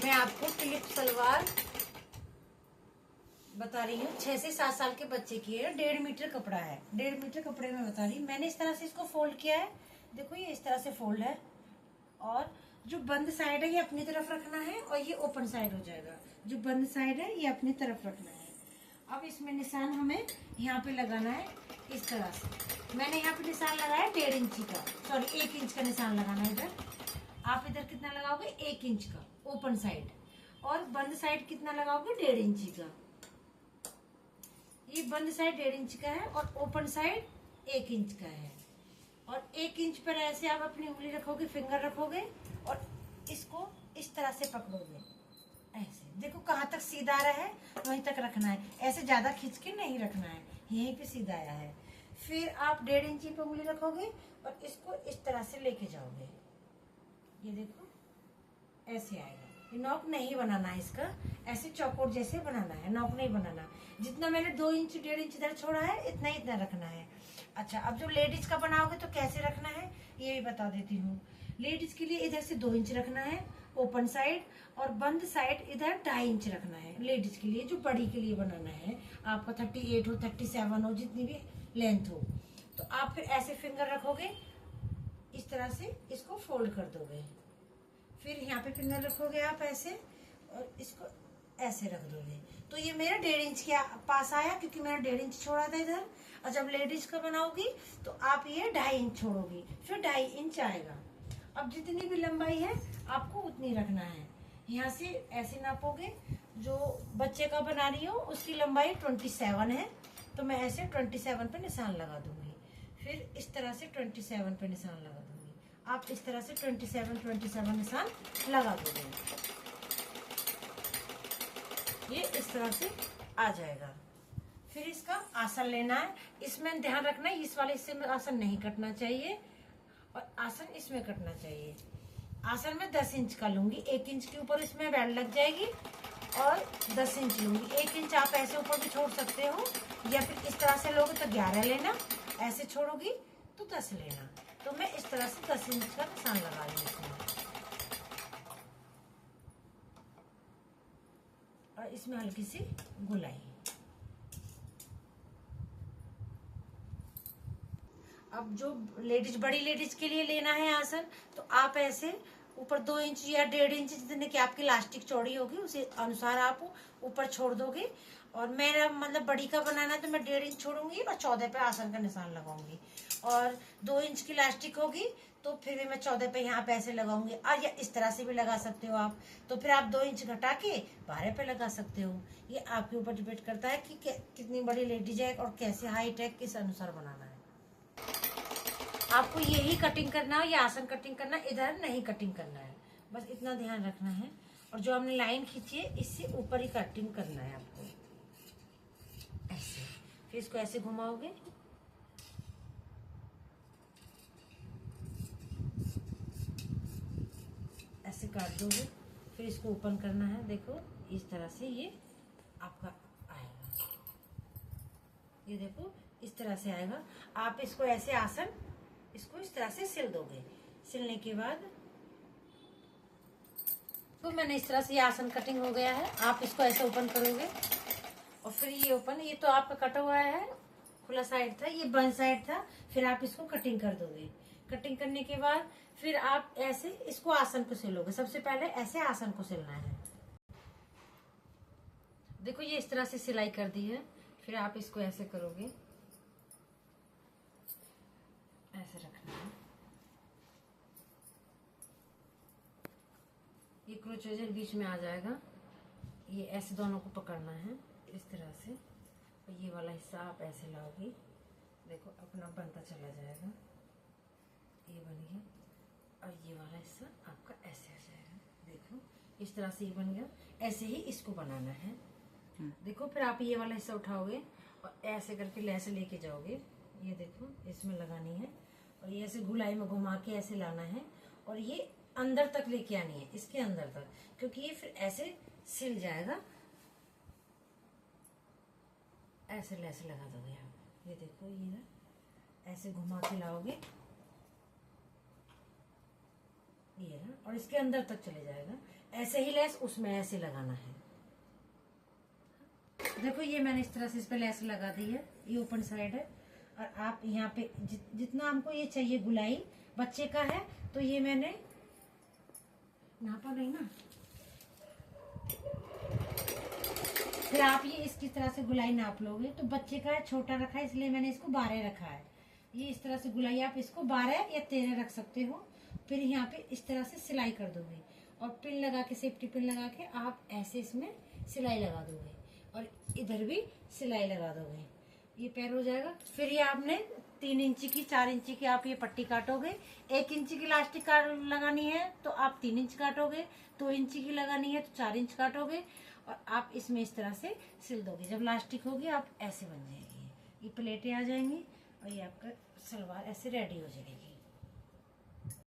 मैं आपको क्लिप सलवार बता रही हूँ। 6 से 7 साल के बच्चे की है। 1.5 मीटर कपड़ा है। 1.5 मीटर कपड़े में बता रही। मैंने इस तरह से इसको फोल्ड किया है। देखो ये इस तरह से फोल्ड है और जो बंद साइड है ये अपनी तरफ रखना है और ये ओपन साइड हो जाएगा। जो बंद साइड है ये अपनी तरफ रखना है। अब इसमें निशान हमें यहाँ पे लगाना है इस तरह से। मैंने यहाँ पे निशान लगाया 1.5 इंची का, सॉरी 1 इंच का निशान लगाना है इधर। आप इधर कितना लगाओगे? 1 इंच का ओपन साइड, और बंद साइड कितना लगाओगे? 1.5 इंची का। ये बंद साइड 1.5 इंच का है और ओपन साइड 1 इंच का है। और 1 इंच पर ऐसे आप अपनी उंगली रखोगे, फिंगर रखोगे और इसको इस तरह से पकड़ोगे ऐसे। देखो कहाँ तक सीधा आ रहा है वहीं तक रखना है। ऐसे ज्यादा खींच के नहीं रखना है, यहीं पे सीधा आया है। फिर आप 1.5 इंची पे उंगली रखोगे और इसको इस तरह से लेके जाओगे। ये देखो ऐसे आएगा। ये नॉक नहीं बनाना है इसका, ऐसे चौकोर जैसे बनाना है, नॉक नहीं बनाना। जितना मैंने 2 इंच 1.5 इंच इधर छोड़ा है इतना ही इतना रखना है। अच्छा, अब जो लेडीज का बनाओगे तो कैसे रखना है ये भी बता देती हूँ। लेडीज के लिए इधर से 2 इंच रखना है ओपन साइड, और बंद साइड इधर 2.5 इंच रखना है लेडीज के लिए। जो बड़ी के लिए बनाना है, आपका 38 हो 37 हो जितनी भी लेंथ हो, तो आप फिर ऐसे फिंगर रखोगे इस तरह से, इसको फोल्ड कर दोगे। फिर यहाँ पे फिंगर रखोगे आप ऐसे और इसको ऐसे रख दोगे। तो ये मेरा 1.5 इंच के पास आया क्योंकि मैंने 1.5 इंच छोड़ा था इधर। और जब लेडीज का बनाओगी तो आप ये 2.5 इंच छोड़ोगी, फिर 2.5 इंच आएगा। अब जितनी भी लंबाई है आपको उतनी रखना है। यहाँ से ऐसे नापोगे। जो बच्चे का बना रही हो उसकी लंबाई 27 है, तो मैं ऐसे 27 पे निशान लगा दूंगी। फिर इस तरह से 27 पे निशान लगा दूंगी। आप इस तरह से 27 निशान लगा दोगे। ये इस तरह से आ जाएगा। फिर इसका आसन लेना है। इसमें ध्यान रखना है इस वाले हिस्से में आसन नहीं कटना चाहिए और आसन इसमें कटना चाहिए। आसन में 10 इंच का लूंगी। 1 इंच के ऊपर इसमें बेल्ट लग जाएगी और 10 इंच लूंगी। 1 इंच आप ऐसे ऊपर भी छोड़ सकते हो, या फिर इस तरह से लोगे तो 11 लेना, ऐसे छोड़ोगी तो 10 लेना। तो मैं इस तरह से 10 इंच का निशान लगा रही हूँ इसमें। और इसमें हल्की सी गुलाई। अब जो लेडीज, बड़ी लेडीज के लिए लेना है आसन, तो आप ऐसे ऊपर 2 इंच या 1.5 इंच जितने की आपकी इलास्टिक चौड़ी होगी उसी अनुसार आप ऊपर छोड़ दोगे। और मेरा मतलब बड़ी का बनाना है तो मैं 1.5 इंच छोड़ूंगी और 14 पे आसन का निशान लगाऊंगी। और 2 इंच की इलास्टिक होगी तो फिर भी मैं 14 पे यहाँ पे ऐसे लगाऊंगी। और या इस तरह से भी लगा सकते हो आप, तो फिर आप 2 इंच घटा के 12 पे लगा सकते हो। ये आपके ऊपर डिपेंड करता है कि कितनी बड़ी लेडीज है और कैसे हाइट है, किस अनुसार बनाना है। आपको यही कटिंग करना है, या आसन कटिंग करना, इधर नहीं कटिंग करना है। बस इतना ध्यान रखना है। और जो हमने लाइन खींची है इससे ऊपर ही कटिंग करना है आपको ऐसे। फिर इसको ऐसे घुमाओगे, ऐसे काट दोगे। फिर इसको ओपन करना है। देखो इस तरह से ये आपका आएगा। ये देखो इस तरह से आएगा। आप इसको ऐसे आसन, इसको इस तरह से सिल दोगे। सिलने के बाद तो मैंने इस तरह से ये आसन कटिंग हो गया है। आप इसको ऐसे ओपन करोगे और फिर ये ओपन, ये तो आपका कटा हुआ है, खुला साइड था, ये बंद साइड था। फिर आप इसको कटिंग कर दोगे। कटिंग करने के बाद फिर आप ऐसे इसको आसन को सिलोगे। सबसे पहले ऐसे आसन को सिलना है। देखो ये इस तरह से सिलाई कर दी है। फिर आप इसको ऐसे करोगे, ऐसे रखना है। ये क्रोचेजर बीच में आ जाएगा। ये ऐसे दोनों को पकड़ना है इस तरह से, और ये वाला हिस्सा आप ऐसे लाओगे। देखो अपना बनता चला जाएगा। ये बन गया और ये वाला हिस्सा आपका ऐसे आ जाएगा। देखो इस तरह से ये बन गया। ऐसे ही इसको बनाना है। देखो फिर आप ये वाला हिस्सा उठाओगे और ऐसे करके लेस लेके जाओगे। ये देखो इसमें लगानी है और ये ऐसे गुलाई में घुमा के ऐसे लाना है और ये अंदर तक लेके आनी है, इसके अंदर तक, क्योंकि ये फिर ऐसे सिल जाएगा। ऐसे लेस लगा दोगे आप। ये देखो ये ऐसे घुमा के लाओगे ये ना, और इसके अंदर तक चले जाएगा। ऐसे ऐसे ही लेस उसमें ऐसे लगाना है। देखो ये मैंने इस तरह से इस पे लेस लगा दी है, ये ओपन साइड है। और आप यहाँ पे जितना हमको ये चाहिए गुलाई बच्चे का है, तो ये मैंने नापा नहीं ना, फिर आप ये इसकी तरह से गुलाई नाप लोगे। तो बच्चे का छोटा रखा है इसलिए मैंने इसको 12 रखा है। ये इस तरह से गुलाई आप इसको 12 या 13 रख सकते हो। फिर यहाँ पे इस तरह से सिलाई कर दोगे और पिन लगा के, सेफ्टी पिन लगा के आप ऐसे इसमें सिलाई लगा दोगे और इधर भी सिलाई लगा दोगे। ये पैर हो जाएगा। फिर ये आपने 3 इंची की, 4 इंची की आप ये पट्टी काटोगे। 1 इंची की इलास्टिक लगानी है तो आप 3 इंच काटोगे, 2 इंची की लगानी है तो 4 इंच काटोगे और आप इसमें इस तरह से सिल दोगे। जब इलास्टिक होगी आप ऐसे बन जाएगी, ये प्लेटें आ जाएंगी और ये आपका सलवार ऐसे रेडी हो जाएगी।